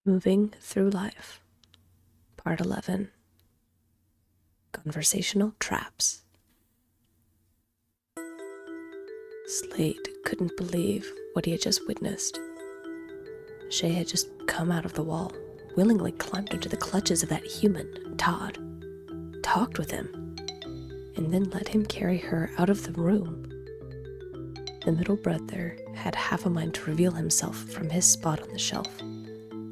Moving Through Life, Part 11, Conversational Traps. Slate couldn't believe what he had just witnessed. Shay had just come out of the wall, willingly climbed into the clutches of that human, Todd, talked with him, and then let him carry her out of the room. The middle brother had half a mind to reveal himself from his spot on the shelf,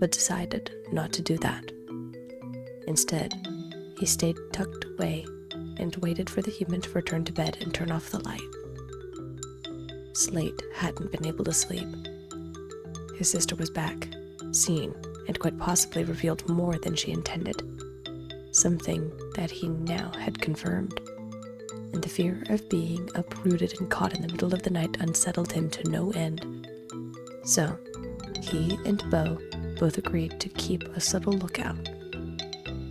but decided not to do that. Instead, he stayed tucked away and waited for the human to return to bed and turn off the light. Slate hadn't been able to sleep. His sister was back, seen, and quite possibly revealed more than she intended, something that he now had confirmed, and the fear of being uprooted and caught in the middle of the night unsettled him to no end. So, he and Beau both agreed to keep a subtle lookout.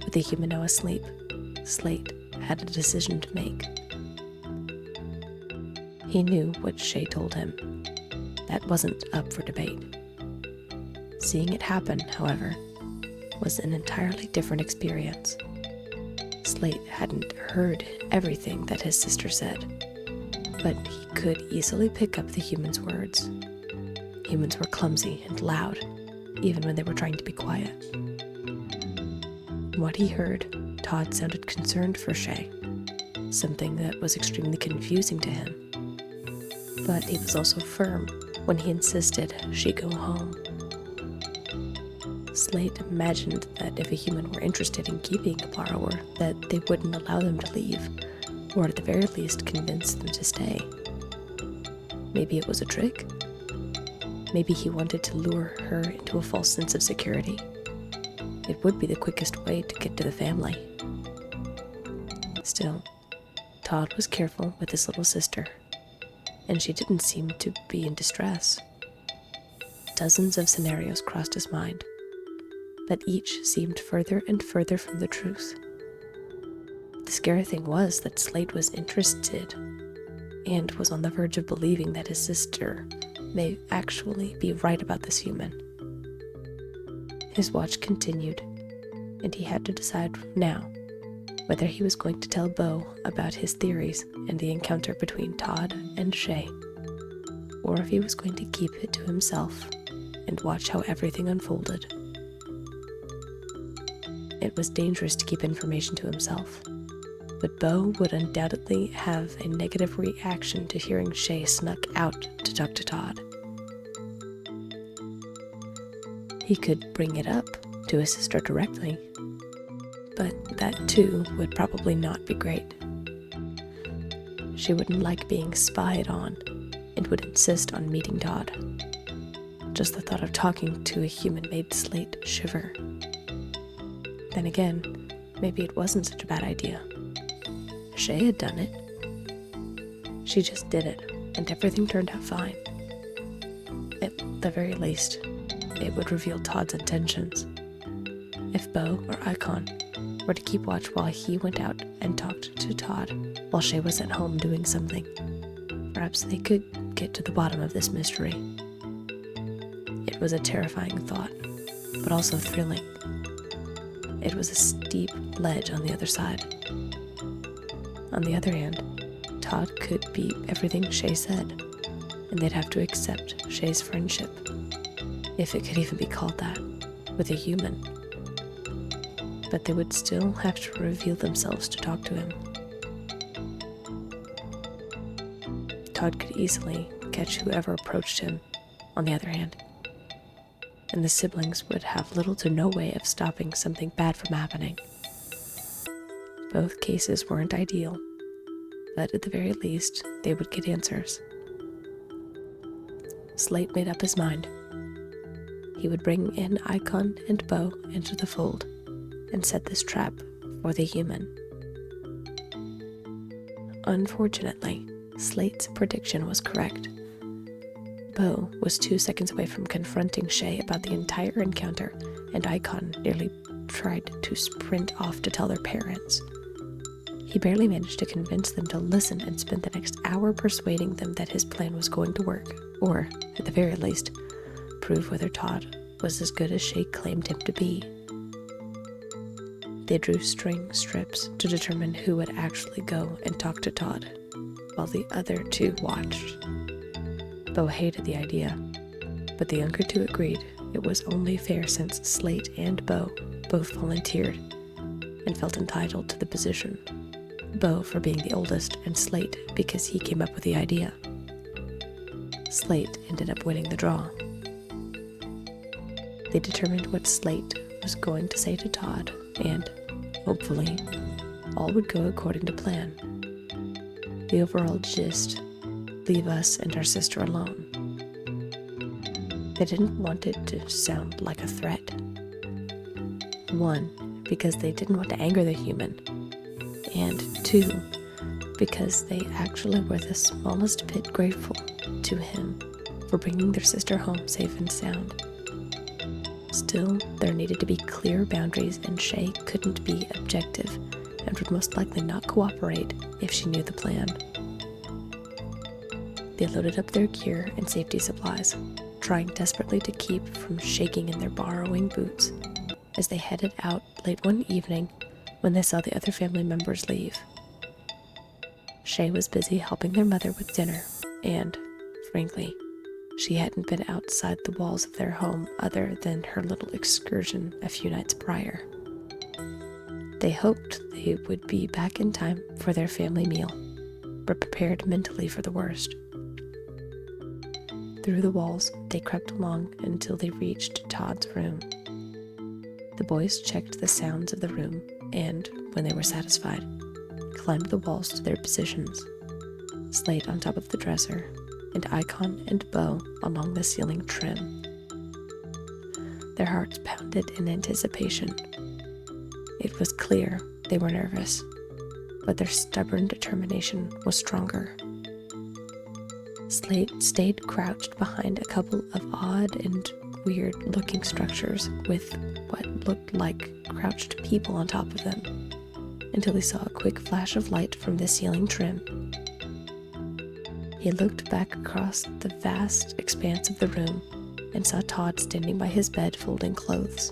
With the human now asleep, Slate had a decision to make. He knew what Shay told him. That wasn't up for debate. Seeing it happen, however, was an entirely different experience. Slate hadn't heard everything that his sister said, but he could easily pick up the human's words. Humans were clumsy and loud, even when they were trying to be quiet. What he heard, Todd sounded concerned for Shay, something that was extremely confusing to him. But he was also firm when he insisted she go home. Slate imagined that if a human were interested in keeping a borrower, that they wouldn't allow them to leave, or at the very least convince them to stay. Maybe it was a trick? Maybe he wanted to lure her into a false sense of security. It would be the quickest way to get to the family. Still, Todd was careful with his little sister, and she didn't seem to be in distress. Dozens of scenarios crossed his mind, but each seemed further and further from the truth. The scary thing was that Slate was interested and was on the verge of believing that his sister may actually be right about this human. His watch continued, and he had to decide now whether he was going to tell Beau about his theories and the encounter between Todd and Shay, or if he was going to keep it to himself and watch how everything unfolded. It was dangerous to keep information to himself, but Beau would undoubtedly have a negative reaction to hearing Shay snuck out to talk to Todd. He could bring it up to his sister directly, but that too would probably not be great. She wouldn't like being spied on and would insist on meeting Todd. Just the thought of talking to a human made Slate shiver. Then again, maybe it wasn't such a bad idea. Shay had done it. She just did it, and everything turned out fine. At the very least, it would reveal Todd's intentions. If Beau or Icon were to keep watch while he went out and talked to Todd while Shay was at home doing something, perhaps they could get to the bottom of this mystery. It was a terrifying thought, but also thrilling. It was a steep ledge on the other side. On the other hand, Todd could be everything Shay said, and they'd have to accept Shay's friendship, if it could even be called that, with a human. But they would still have to reveal themselves to talk to him. Todd could easily catch whoever approached him, on the other hand, and the siblings would have little to no way of stopping something bad from happening. Both cases weren't ideal, but at the very least, they would get answers. Slate made up his mind. He would bring in Icon and Beau into the fold and set this trap for the human. Unfortunately, Slate's prediction was correct. Beau was 2 seconds away from confronting Shay about the entire encounter, and Icon nearly tried to sprint off to tell their parents. He barely managed to convince them to listen and spent the next hour persuading them that his plan was going to work, or, at the very least, prove whether Todd was as good as Shay claimed him to be. They drew string strips to determine who would actually go and talk to Todd, while the other two watched. Bo hated the idea, but the younger two agreed it was only fair since Slate and Bo both volunteered and felt entitled to the position. Bo for being the oldest, and Slate because he came up with the idea. Slate ended up winning the draw. They determined what Slate was going to say to Todd, and, hopefully, all would go according to plan. The overall gist: leave us and our sister alone. They didn't want it to sound like a threat. 1, because they didn't want to anger the human, and 2, because they actually were the smallest bit grateful to him for bringing their sister home safe and sound. Still, there needed to be clear boundaries, and Shay couldn't be objective and would most likely not cooperate if she knew the plan. They loaded up their gear and safety supplies, trying desperately to keep from shaking in their borrowing boots as they headed out late one evening when they saw the other family members leave. Shay was busy helping their mother with dinner, and, frankly, she hadn't been outside the walls of their home other than her little excursion a few nights prior. They hoped they would be back in time for their family meal, but prepared mentally for the worst. Through the walls, they crept along until they reached Todd's room. The boys checked the sounds of the room and, when they were satisfied, climbed the walls to their positions, Slate on top of the dresser, and Icon and Bo along the ceiling trim. Their hearts pounded in anticipation. It was clear they were nervous, but their stubborn determination was stronger. Slate stayed crouched behind a couple of odd and weird-looking structures with what looked like crouched people on top of them, until he saw a quick flash of light from the ceiling trim. He looked back across the vast expanse of the room and saw Todd standing by his bed folding clothes.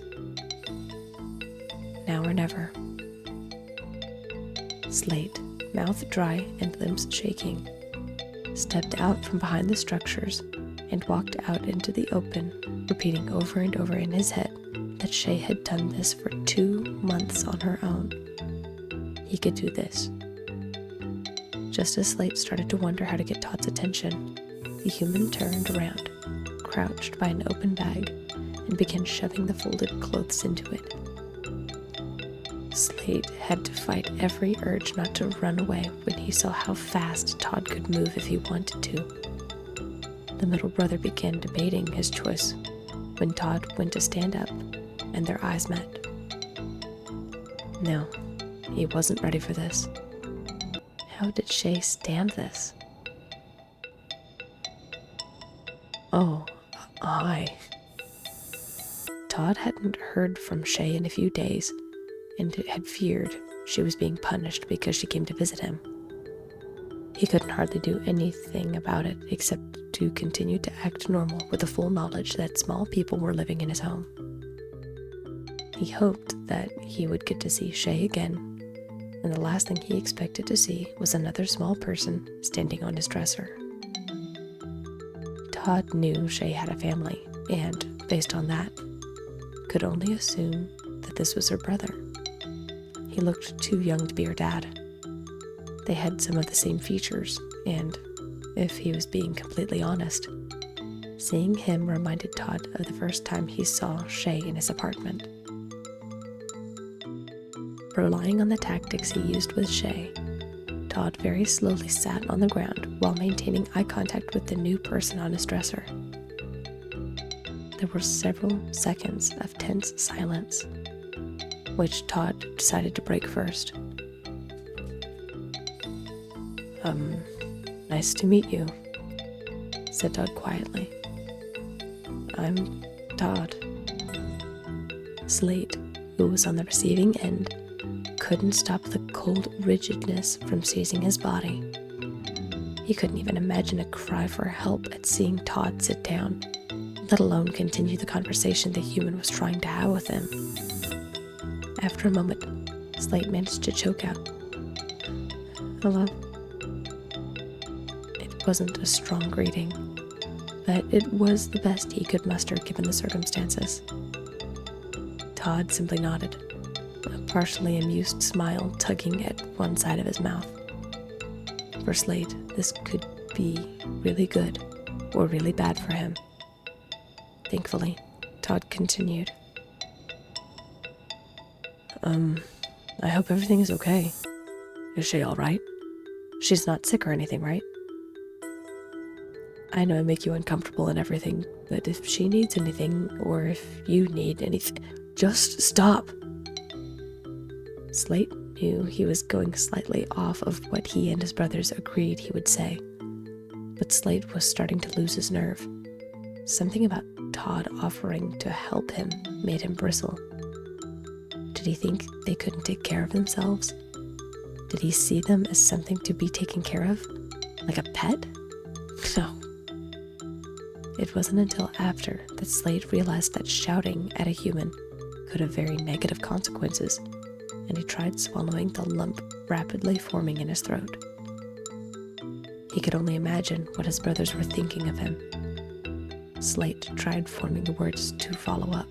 Now or never. Slate, mouth dry and limbs shaking, stepped out from behind the structures and walked out into the open, repeating over and over in his head that Shay had done this for 2 months on her own. He could do this. Just as Slate started to wonder how to get Todd's attention, the human turned around, crouched by an open bag, and began shoving the folded clothes into it. Slate had to fight every urge not to run away when he saw how fast Todd could move if he wanted to. The middle brother began debating his choice when Todd went to stand up, and their eyes met. No, he wasn't ready for this. How did Shay stand this? Oh, Todd hadn't heard from Shay in a few days, and had feared she was being punished because she came to visit him. He couldn't hardly do anything about it except to continue to act normal with the full knowledge that small people were living in his home. He hoped that he would get to see Shay again, and the last thing he expected to see was another small person standing on his dresser. Todd knew Shay had a family, and, based on that, could only assume that this was her brother. He looked too young to be her dad. They had some of the same features, and, if he was being completely honest, seeing him reminded Todd of the first time he saw Shay in his apartment. Relying on the tactics he used with Shay, Todd very slowly sat on the ground while maintaining eye contact with the new person on his dresser. There were several seconds of tense silence, which Todd decided to break first. Nice to meet you, said Todd quietly. I'm Todd. Slate, who was on the receiving end, couldn't stop the cold rigidness from seizing his body. He couldn't even imagine a cry for help at seeing Todd sit down, let alone continue the conversation the human was trying to have with him. After a moment, Slate managed to choke out, "Hello?" It wasn't a strong greeting, but it was the best he could muster given the circumstances. Todd simply nodded, a partially amused smile tugging at one side of his mouth. For Slate, this could be really good or really bad for him. Thankfully, Todd continued. I hope everything is okay. Is she all right? She's not sick or anything, right? I know I make you uncomfortable and everything, but if she needs anything, or if you need anything, just stop. Slate knew he was going slightly off of what he and his brothers agreed he would say, but Slate was starting to lose his nerve. Something about Todd offering to help him made him bristle. Did he think they couldn't take care of themselves? Did he see them as something to be taken care of? Like a pet? No. It wasn't until after that Slate realized that shouting at a human could have very negative consequences, and he tried swallowing the lump rapidly forming in his throat. He could only imagine what his brothers were thinking of him. Slate tried forming the words to follow up,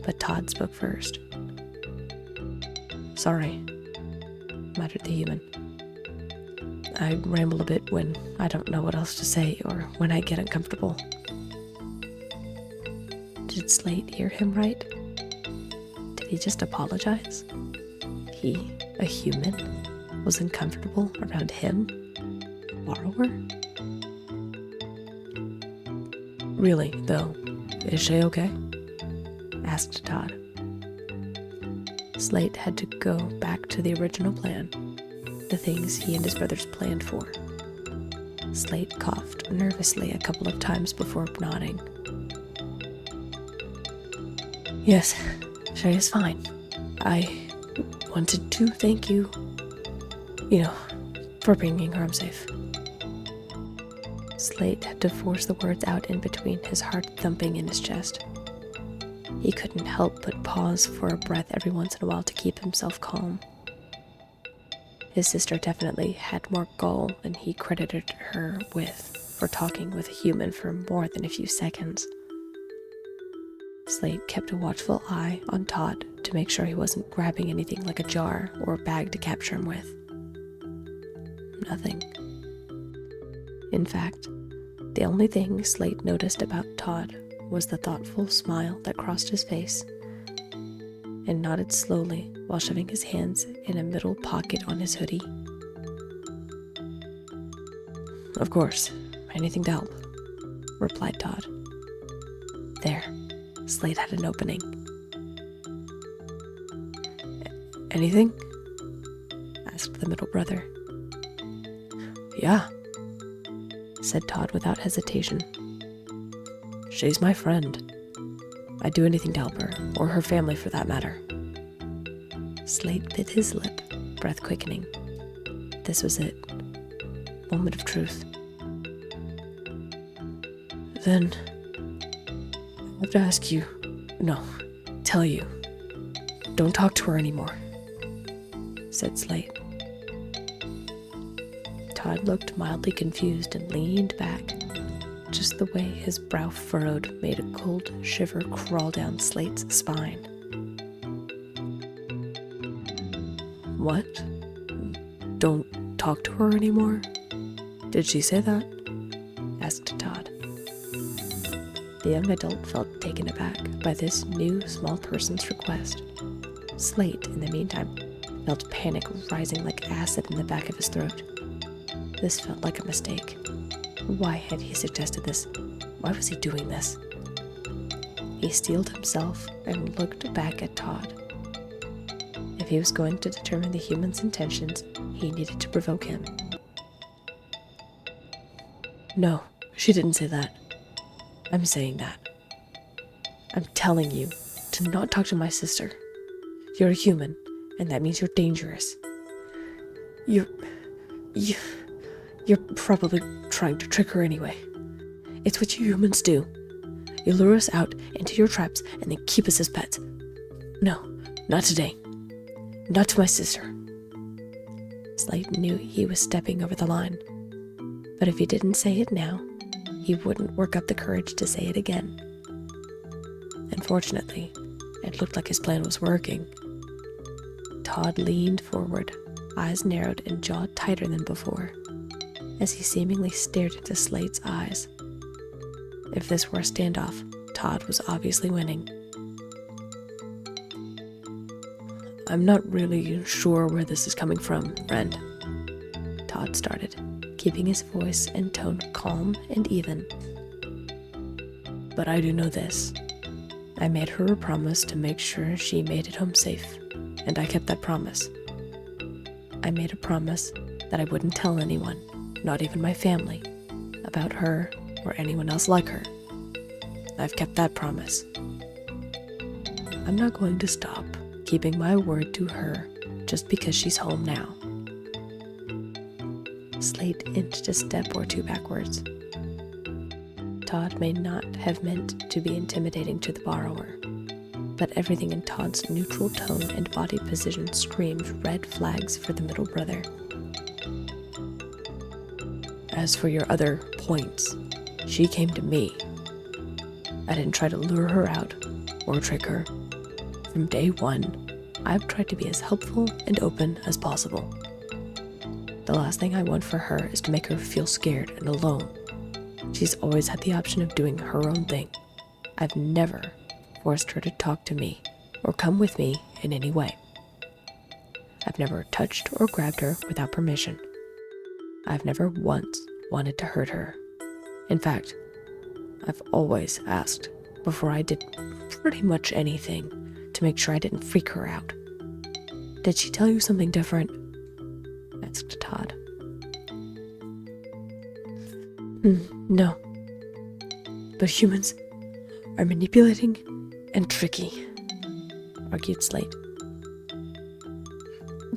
but Todd spoke first. "Sorry," muttered the human. "I ramble a bit when I don't know what else to say or when I get uncomfortable." Did Slate hear him right? Did he just apologize? He, a human, was uncomfortable around him, borrower? "Really, though, is she okay?" asked Todd. Slate had to go back to the original plan, the things he and his brothers planned for. Slate coughed nervously a couple of times before nodding. "Yes, she is fine. I wanted to thank you, for bringing her home safe." Slate had to force the words out in between his heart thumping in his chest. He couldn't help but pause for a breath every once in a while to keep himself calm. His sister definitely had more gall than he credited her with for talking with a human for more than a few seconds. Slate kept a watchful eye on Todd to make sure he wasn't grabbing anything like a jar or a bag to capture him with. Nothing. In fact, the only thing Slate noticed about Todd was the thoughtful smile that crossed his face, and nodded slowly while shoving his hands in a middle pocket on his hoodie. "Of course, anything to help," replied Todd. There, Slate had an opening. "Anything?" asked the middle brother. "Yeah," said Todd without hesitation. "She's my friend. I'd do anything to help her, or her family for that matter." Slate bit his lip, breath quickening. This was it. Moment of truth. "Then, I have to ask you, tell you, don't talk to her anymore," said Slate. Todd looked mildly confused and leaned back. Just the way his brow furrowed made a cold shiver crawl down Slate's spine. "What? Don't talk to her anymore? Did she say that?" asked Todd. The young adult felt taken aback by this new small person's request. Slate, in the meantime, felt panic rising like acid in the back of his throat. This felt like a mistake. Why had he suggested this? Why was he doing this? He steeled himself and looked back at Todd. If he was going to determine the human's intentions, he needed to provoke him. "No, she didn't say that. I'm saying that. I'm telling you to not talk to my sister. You're a human, and that means you're dangerous. You're probably trying to trick her anyway. It's what you humans do. You lure us out into your traps and then keep us as pets. No, not today. Not to my sister. Slate knew he was stepping over the line, but if he didn't say it now, he wouldn't work up the courage to say it again. Unfortunately, it looked like his plan was working. Todd leaned forward, eyes narrowed and jaw tighter than before, as he seemingly stared into Slate's eyes. If this were a standoff, Todd was obviously winning. I'm not really sure where this is coming from, friend. Todd started, keeping his voice and tone calm and even. But I do know this. I made her a promise to make sure she made it home safe, and I kept that promise. I made a promise that I wouldn't tell anyone, not even my family, about her or anyone else like her. I've kept that promise. I'm not going to stop keeping my word to her just because she's home now. Slate inched a step or two backwards. Todd may not have meant to be intimidating to the borrower, but everything in Todd's neutral tone and body position screamed red flags for the middle brother. As for your other points, she came to me. I didn't try to lure her out or trick her. From day one, I've tried to be as helpful and open as possible. The last thing I want for her is to make her feel scared and alone. She's always had the option of doing her own thing. I've never forced her to talk to me or come with me in any way. I've never touched or grabbed her without permission. I've never once wanted to hurt her. In fact, I've always asked before I did pretty much anything to make sure I didn't freak her out. Did she tell you something different? Asked Todd. No. But humans are manipulating and tricky, argued Slate.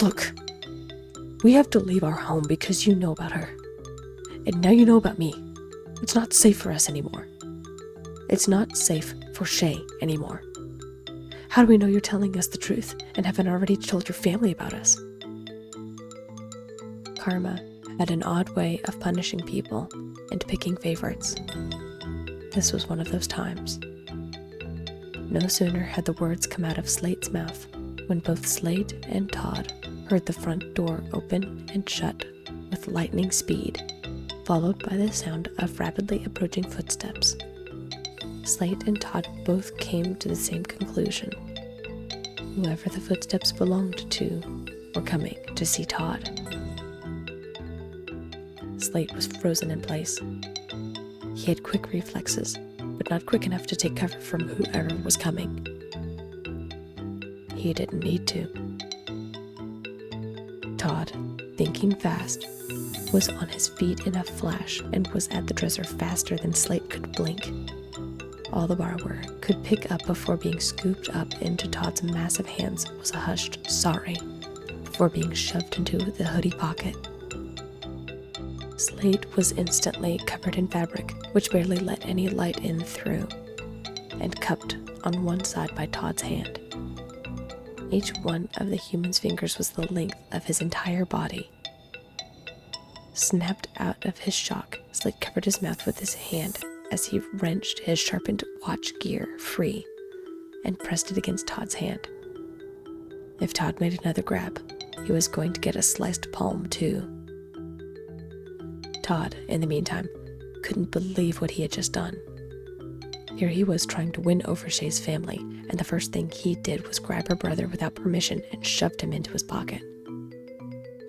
Look, we have to leave our home because you know about her. And now you know about me. It's not safe for us anymore. It's not safe for Shay anymore. How do we know you're telling us the truth and haven't already told your family about us? Karma had an odd way of punishing people and picking favorites. This was one of those times. No sooner had the words come out of Slate's mouth when both Slate and Todd heard the front door open and shut with lightning speed, followed by the sound of rapidly approaching footsteps. Slate and Todd both came to the same conclusion. Whoever the footsteps belonged to were coming to see Todd. Slate was frozen in place. He had quick reflexes, but not quick enough to take cover from whoever was coming. He didn't need to. Todd, thinking fast, was on his feet in a flash and was at the dresser faster than Slate could blink. All the borrower could pick up before being scooped up into Todd's massive hands was a hushed sorry before being shoved into the hoodie pocket. Slate was instantly covered in fabric, which barely let any light in through, and cupped on one side by Todd's hand. Each one of the human's fingers was the length of his entire body. Snapped out of his shock, Slate covered his mouth with his hand as he wrenched his sharpened watch gear free and pressed it against Todd's hand. If Todd made another grab, he was going to get a sliced palm too. Todd, in the meantime, couldn't believe what he had just done. Here he was trying to win over Shay's family, and the first thing he did was grab her brother without permission and shoved him into his pocket.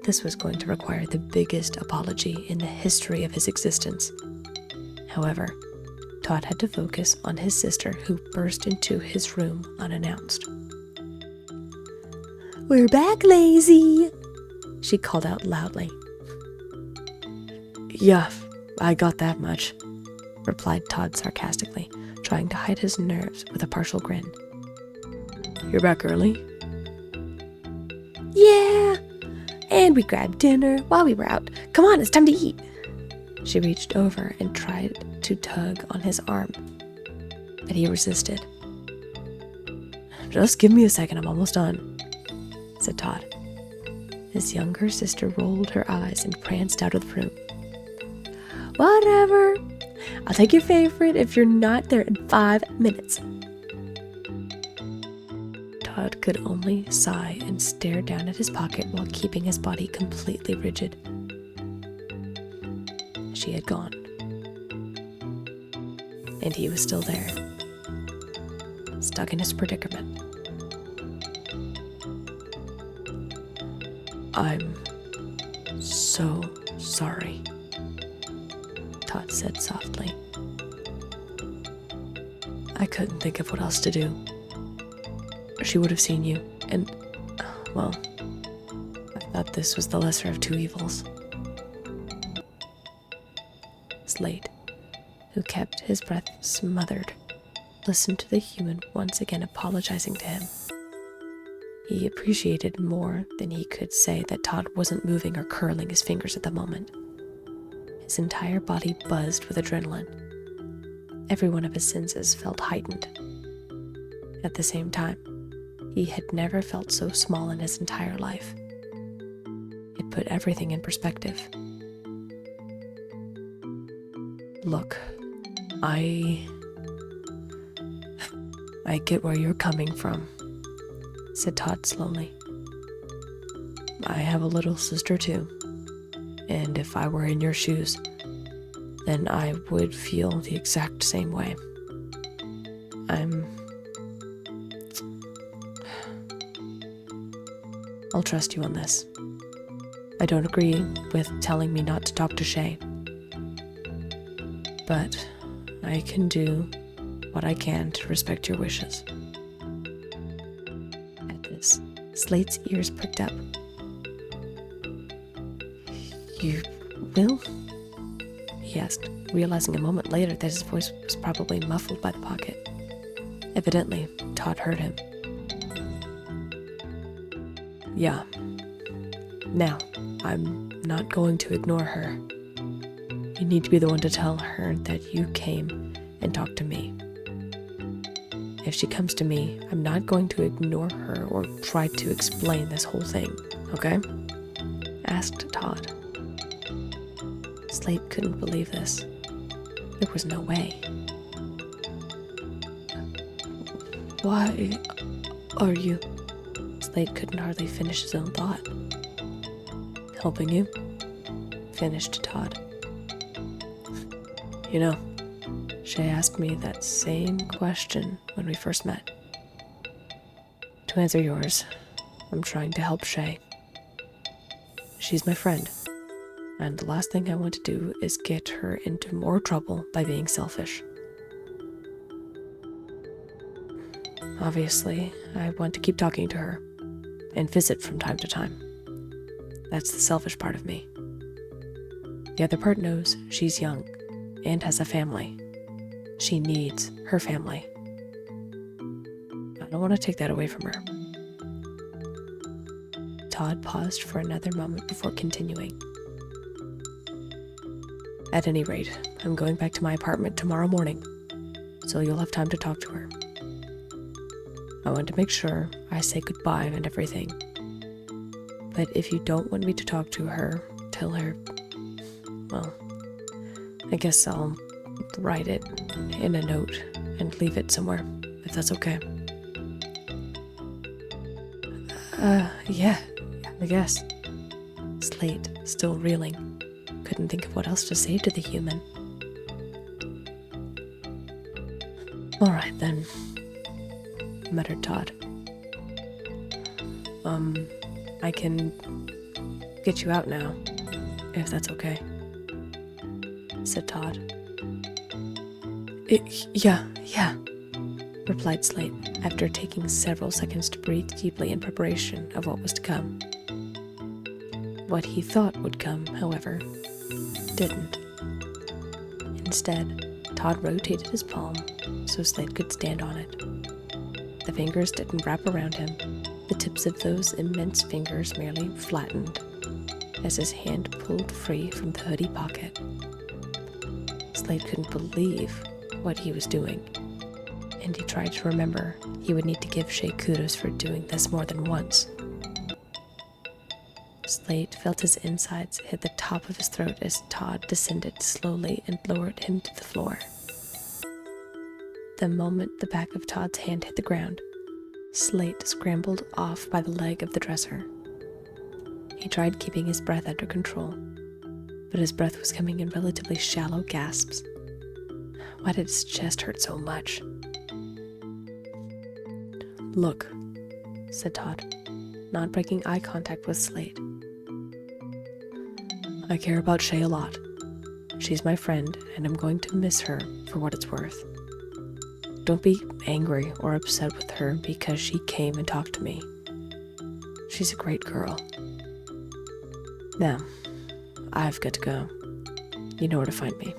This was going to require the biggest apology in the history of his existence. However, Todd had to focus on his sister, who burst into his room unannounced. "We're back, Lazy!" she called out loudly. "Yeah, I got that much," replied Todd sarcastically, trying to hide his nerves with a partial grin. "You're back early?" "Yeah, and we grabbed dinner while we were out. Come on, it's time to eat." She reached over and tried to tug on his arm. but he resisted. "Just give me a second, I'm almost done," said Todd. His younger sister rolled her eyes and pranced out of the room. "Whatever. I'll take your favorite if you're not there in 5 minutes." Todd could only sigh and stare down at his pocket while keeping his body completely rigid. She had gone. And he was still there, stuck in his predicament. "I'm so sorry," Todd said softly. "I couldn't think of what else to do. She would have seen you, and, well, I thought this was the lesser of two evils." Slate, who kept his breath smothered, listened to the human once again apologizing to him. He appreciated more than he could say that Todd wasn't moving or curling his fingers at the moment. His entire body buzzed with adrenaline. Every one of his senses felt heightened. At the same time, he had never felt so small in his entire life. It put everything in perspective. "Look, I get where you're coming from," said Todd slowly. "I have a little sister too, and if I were in your shoes, then I would feel the exact same way. I'll trust you on this. I don't agree with telling me not to talk to Shay, but I can do what I can to respect your wishes." At this, Slate's ears pricked up. "You will?" he asked, realizing a moment later that his voice was probably muffled by the pocket. Evidently, Todd heard him. "Yeah. Now, I'm not going to ignore her. You need to be the one to tell her that you came and talked to me. If she comes to me, I'm not going to ignore her or try to explain this whole thing, okay?" asked Todd. Slate couldn't believe this. There was no way. "Why are you..." Slate couldn't hardly finish his own thought. "Helping you," finished Todd. "You know, Shay asked me that same question when we first met. To answer yours, I'm trying to help Shay. She's my friend, and the last thing I want to do is get her into more trouble by being selfish. Obviously, I want to keep talking to her and visit from time to time. That's the selfish part of me. The other part knows she's young and has a family. She needs her family. I don't want to take that away from her." Todd paused for another moment before continuing. "At any rate, I'm going back to my apartment tomorrow morning, so you'll have time to talk to her. I want to make sure I say goodbye and everything. But if you don't want me to talk to her, tell her, well, I guess I'll write it in a note and leave it somewhere, if that's okay." Yeah, I guess." Slate, still reeling, couldn't think of what else to say to the human. "All right, then," muttered Todd. I can get you out now, if that's okay," said Todd. Yeah, replied Slate, after taking several seconds to breathe deeply in preparation of what was to come. What he thought would come, however, didn't. Instead, Todd rotated his palm so Slate could stand on it. The fingers didn't wrap around him. The tips of those immense fingers merely flattened as his hand pulled free from the hoodie pocket. Slate couldn't believe what he was doing. and he tried to remember he would need to give Shay kudos for doing this more than once. Slate felt his insides hit the top of his throat as Todd descended slowly and lowered him to the floor. The moment the back of Todd's hand hit the ground, Slate scrambled off by the leg of the dresser. He tried keeping his breath under control, but his breath was coming in relatively shallow gasps. Why did his chest hurt so much? "Look," said Todd, not breaking eye contact with Slate. "I care about Shay a lot. She's my friend, and I'm going to miss her for what it's worth. Don't be angry or upset with her because she came and talked to me. She's a great girl. Now, I've got to go. You know where to find me."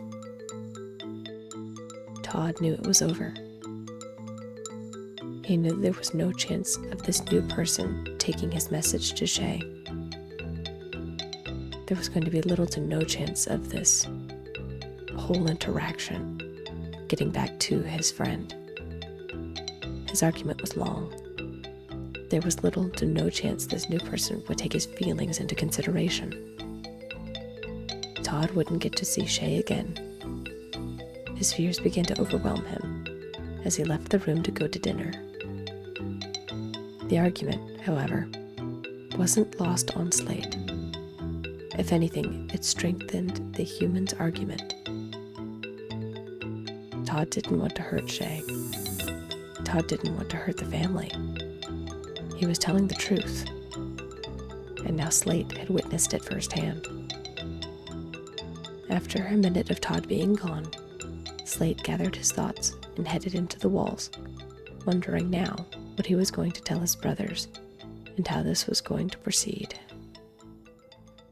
Todd knew it was over. He knew there was no chance of this new person taking his message to Shay. There was going to be little to no chance of this whole interaction getting back to his friend. His argument was long. There was little to no chance this new person would take his feelings into consideration. Todd wouldn't get to see Shay again. His fears began to overwhelm him as he left the room to go to dinner. The argument, however, wasn't lost on Slate. If anything, it strengthened the human's argument. Todd didn't want to hurt Shay. Todd didn't want to hurt the family. He was telling the truth, and now Slate had witnessed it firsthand. After a minute of Todd being gone, Slate gathered his thoughts and headed into the walls, wondering now what he was going to tell his brothers and how this was going to proceed.